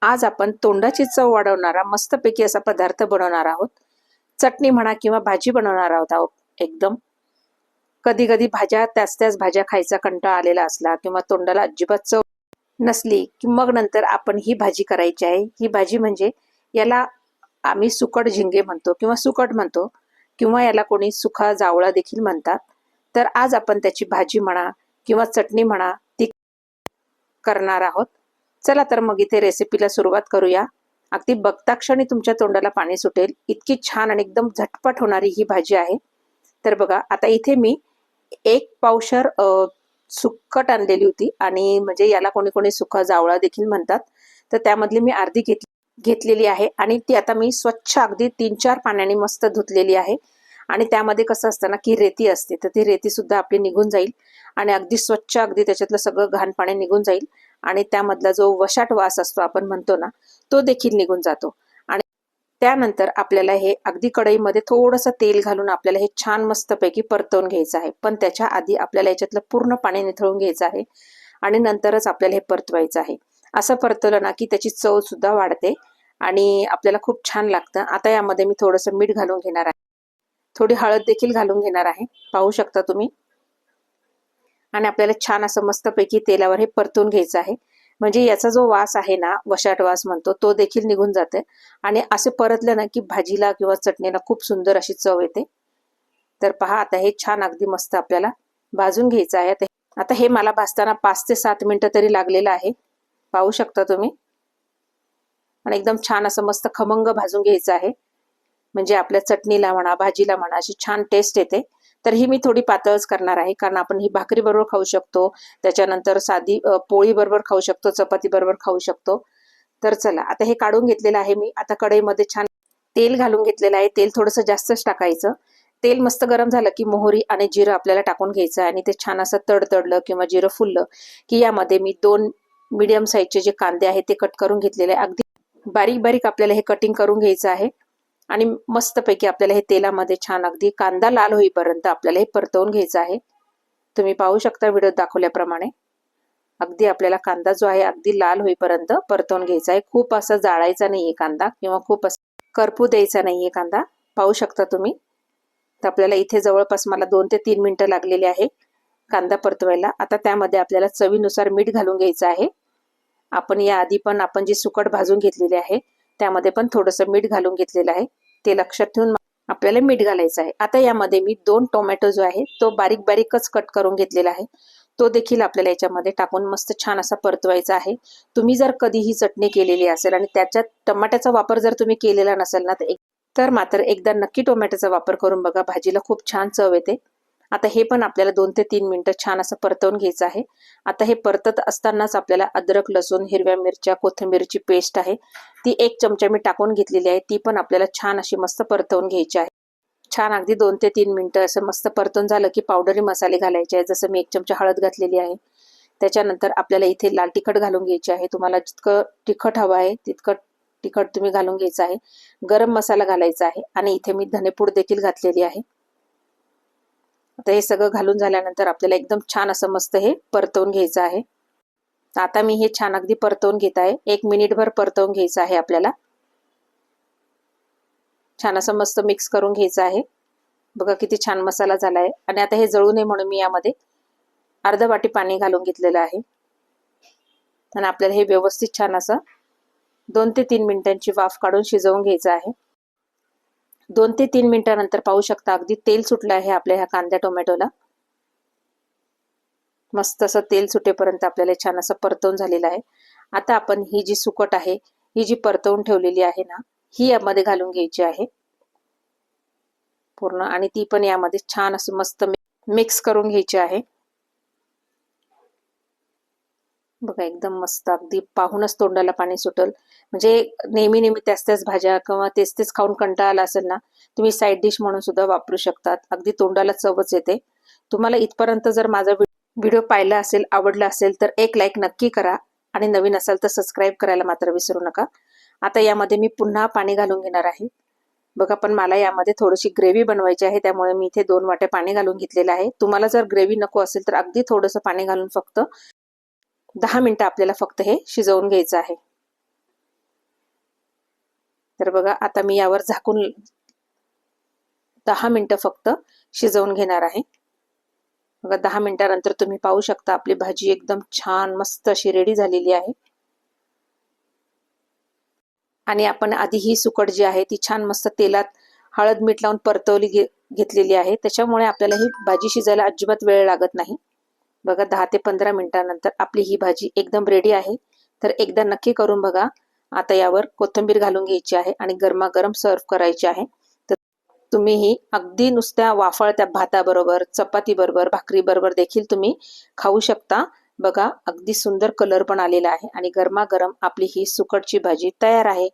आज आपण तोंडाची चव वाढवणारा मस्तपैकी असा पदार्थ बनवणार आहोत. चटणी म्हणा किंवा भाजी बनवणार आहोत एकदम. कधी कधी भाज्या त्याच भाज्या खायचा कंटाळा आलेला असला किंवा तोंडाला अजिबात चव नसली की मग नंतर आपण ही भाजी करायची आहे. ही भाजी म्हणजे याला आम्ही सुकट झिंगे म्हणतो किंवा सुकट म्हणतो किंवा याला कोणी सुखा जावळा देखील म्हणतात. तर आज आपण त्याची भाजी म्हणा किंवा चटणी म्हणा ती करणार आहोत. चला तर मग इथे रेसिपीला सुरुवात करूया. अगदी बघता क्षणी तुमच्या तोंडाला पाणी सुटेल इतकी छान आणि एकदम झटपट होणारी ही भाजी आहे. तर बघा आता इथे मी 1 पावशर सुक्कट आणलेली होती आणि म्हणजे याला कोणी कोणी सुका जावळा देखील म्हणतात. तर त्यामधली मी अर्धी घेतलेली आहे आणि ती आता मी स्वच्छ अगदी 3-4 पाण्याने मस्त धुतलेली आहे. आणि त्यामध्ये कसं असतं ना की रेती असते, तर ती रेती सुद्धा आपली निघून जाईल आणि अगदी स्वच्छ अगदी त्याच्यातलं सगळं घाण पाणी निघून जाईल आणि त्यामधला जो वशाट वास असतो आपण म्हणतो ना तो देखील निघून जातो. आणि त्यानंतर आपल्याला हे अगदी कढईमध्ये थोडंसं तेल घालून आपल्याला हे छान मस्तपैकी परतवून घ्यायचं आहे. पण त्याच्या आधी आपल्याला याच्यातलं पूर्ण पाणी निथळून घ्यायचं आहे आणि नंतरच आपल्याला हे परतवायचं आहे. असं परतवलं ना की त्याची चव सुद्धा वाढते आणि आपल्याला खूप छान लागतं. आता यामध्ये मी थोडंसं मीठ घालून घेणार आहे, थोडी हळद देखील घालून घेणार आहे, पाहू शकता तुम्ही. आणि आपल्याला छान असं मस्तपैकी तेलावर हे परतून घ्यायचं आहे. म्हणजे याचा जो वास आहे ना वशाट वास म्हणतो तो देखील निघून जाते आणि असे परतलं ना की भाजीला किंवा चटणीला खूप सुंदर अशी चव येते. तर पहा आता हे छान अगदी मस्त आपल्याला भाजून घ्यायचं आहे. आता हे मला भाजताना 5 ते 7 मिनिटं तरी लागलेलं आहे, पाहू शकता तुम्ही. आणि एकदम छान असं मस्त खमंग भाजून घ्यायचं आहे म्हणजे आपल्या चटणीला म्हणा भाजीला म्हणा अशी छान टेस्ट येते. तर ही मी थोडी पातळच करणार आहे कारण आपण ही भाकरी बरोबर खाऊ शकतो, त्याच्यानंतर साधी पोळी बरोबर खाऊ शकतो, चपाती बरोबर खाऊ शकतो. तर चला आता हे काढून घेतलेलं आहे मी. आता कढईमध्ये छान तेल घालून घेतलेलं आहे. तेल थोडंसं जास्तच टाकायचं. तेल मस्त गरम झालं की मोहरी आणि जिरं आपल्याला टाकून घ्यायचं आणि ते छान असं तडतडलं किंवा जिरं फुललं की यामध्ये मी 2 मीडियम साईजचे जे कांदे आहेत ते कट करून घेतलेले आहे. अगदी बारीक बारीक आपल्याला हे कटिंग करून घ्यायचं आहे आणि मस्तपैकी आपल्याला हे तेलामध्ये छान अगदी कांदा लाल होईपर्यंत आपल्याला हे परतवून घ्यायचं आहे. तुम्ही पाहू शकता व्हिडिओत दाखवल्याप्रमाणे अगदी आपल्याला कांदा जो आहे अगदी लाल होईपर्यंत परतवून घ्यायचा आहे. खूप असा जाळायचा नाहीये कांदा किंवा खूप असं करपू द्यायचा नाहीये कांदा, पाहू शकता तुम्ही. तर आपल्याला इथे जवळपास मला 2 ते 3 मिनिटं लागलेली आहे कांदा परतवायला. आता त्यामध्ये आपल्याला चवीनुसार मीठ घालून घ्यायचं आहे. आपण याआधी पण आपण जी सुकट भाजून घेतलेली आहे त्यामध्ये पण थोडंसं मीठ घालून घेतलेलं आहे, ते लक्षात ठेवून आपल्याला मीठ घालायचं आहे. आता यामध्ये मी 2 टोमॅटो जो आहे तो बारीक बारीकच कट करून घेतलेला आहे, तो देखील आपल्याला याच्यामध्ये टाकून मस्त छान असा परतवायचा आहे. तुम्ही जर कधी ही चटणी केलेली असेल आणि त्याच्यात टमाट्याचा वापर जर तुम्ही केलेला नसेल ना तर मात्र एकदा नक्की टोमॅटोचा वापर करून बघा, भाजीला खूप छान चव येते. आता हे पण आपल्याला 2 ते 3 मिनिटं छान असं परतवून घ्यायचं आहे. आता हे परतत असतानाच आपल्याला अद्रक लसूण हिरव्या मिरच्या कोथिंबीरची पेस्ट आहे ती 1 चमचा मी टाकून घेतलेली आहे, ती पण आपल्याला छान अशी मस्त परतवून घ्यायची आहे. छान अगदी 2 ते 3 मिनिटं असं मस्त परतून झालं की पावडरी मसाले घालायचे आहे. जसं मी 1 चमचा हळद घातलेली आहे. त्याच्यानंतर आपल्याला इथे लाल तिखट घालून घ्यायचे आहे. तुम्हाला जितकं तिखट हवं आहे तितकं तिखट तुम्ही घालून घ्यायचं आहे. गरम मसाला घालायचा आहे आणि इथे मी धनेपूड देखील घातलेली आहे. आता हे सगळं घालून झाल्यानंतर आपल्याला एकदम छान असं मस्त हे परतवून घ्यायचं आहे. आता मी हे छान अगदी परतवून घेत आहे. 1 मिनिटभर परतवून घ्यायचं आहे आपल्याला. छान असं मस्त मिक्स करून घ्यायचं आहे. बघा किती छान मसाला झाला आहे. आणि आता हे जळू नये म्हणून मी यामध्ये अर्धा वाटी पाणी घालून घेतलेलं आहे आणि आपल्याला हे व्यवस्थित छान असं 2 ते 3 मिनिटांची वाफ काढून शिजवून घ्यायचं आहे. 2 ते 3 मिनिटांनंतर पाहू शकता अगदी तेल सुटलं आहे आपल्या ह्या कांद्या टोमॅटोला. मस्त असं तेल सुटेपर्यंत आपल्याला छान असं परतवून झालेलं आहे. आता आपण ही जी सुकट आहे ही जी परतवून ठेवलेली आहे ना ही यामध्ये घालून घ्यायची आहे पूर्ण आणि ती पण यामध्ये छान असं मस्त मिक्स करून घ्यायची आहे. बघा एकदम मस्त अगदी पाहूनच तोंडाला पाणी सुटल. म्हणजे नेहमी नेहमी त्याच भाज्या किंवा तेच खाऊन कंटाळा आला असेल ना तुम्ही साईड डिश म्हणून सुद्धा वापरू शकतात. अगदी तोंडाला चवच येते. तुम्हाला इथपर्यंत जर माझा व्हिडिओ पाहिला असेल आवडला असेल तर एक लाईक नक्की करा आणि नवीन असाल तर सबस्क्राईब करायला मात्र विसरू नका. आता यामध्ये मी पुन्हा पाणी घालून घेणार आहे. बघा पण मला यामध्ये थोडीशी ग्रेव्ही बनवायची आहे त्यामुळे मी इथे 2 वाट्या पाणी घालून घेतलेलं आहे. तुम्हाला जर ग्रेव्ही नको असेल तर अगदी थोडंसं पाणी घालून फक्त 10 मिनिटं आपल्याला फक्त हे शिजवून घ्यायचं आहे. तर बघा आता मी यावर झाकून 10 मिनिटं फक्त शिजवून घेणार आहे. बघा 10 मिनिटानंतर तुम्ही पाहू शकता आपली भाजी एकदम छान मस्त अशी रेडी झालेली आहे. आणि आपण आधी ही सुकट जी आहे ती छान मस्त तेलात हळद मीठ लावून परतवली घेतलेली आहे. त्याच्यामुळे आपल्याला ही भाजी शिजायला अजिबात वेळ लागत नाही. बघा 10 ते 15 मिनिटानंतर आपली ही भाजी एकदम रेडी आहे. तर एकदा नक्की करून बघा. आता यावर कोथिंबीर घालून घ्यायची आहे आणि गरमागरम सर्व करायची आहे. तर तुम्ही ही अगदी नुसत्या वाफळत्या भाताबरोबर, चपातीबरोबर, भाकरीबरोबर देखील तुम्ही खाऊ शकता. बघा अगदी सुंदर कलर पण आलेला आहे आणि गरमागरम आपली ही सुकटची भाजी तयार आहे.